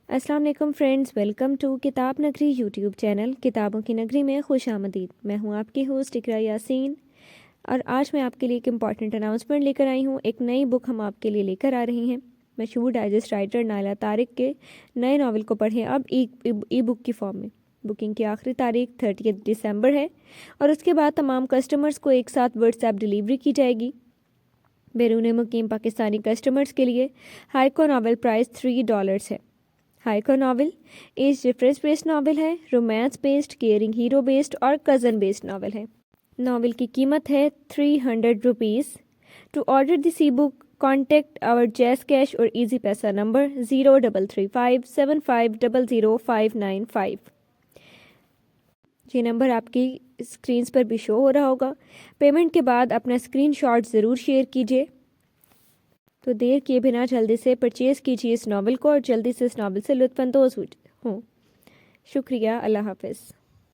السلام علیکم friends, welcome to کتاب نگری یوٹیوب چینل کتابوں کی نگری میں خوش آمدید۔ میں ہوں آپ کی ہوسٹ اقرا یاسین، اور آج میں آپ کے لیے ایک امپورٹنٹ اناؤنسمنٹ لے کر آئی ہوں۔ ایک نئی بک ہم آپ کے لیے لے کر آ رہے ہیں۔ مشہور ڈائجسٹ رائٹر نائلہ طارق کے نئے ناول کو پڑھیں اب ای بک کی فارم میں۔ بکنگ کی آخری تاریخ 30 دسمبر ہے، اور اس کے بعد تمام کسٹمرز کو ایک ساتھ واٹس ایپ ڈیلیوری کی جائے گی۔ بیرون مقیم پاکستانی کسٹمرز کے لیے ہائیکو ناول پرائس $3 ہے۔ ہائیکو novel age difference based novel ہے، romance based, caring hero based اور کزن بیسڈ ناول ہے۔ ناول کی قیمت ہے $300۔ To order this e book contact our JazzCash اور ایزی پیسہ نمبر 033575000595۔ یہ نمبر آپ کی اسکرینز پر بھی شو ہو رہا ہوگا۔ پیمنٹ کے بعد اپنا اسکرین شاٹ ضرور شیئر کیجیے۔ تو دیر کیے بنا جلدی سے پرچیز کیجیے اس ناول کو، اور جلدی سے اس ناول سے لطف اندوز ہوں۔ شکریہ، اللہ حافظ۔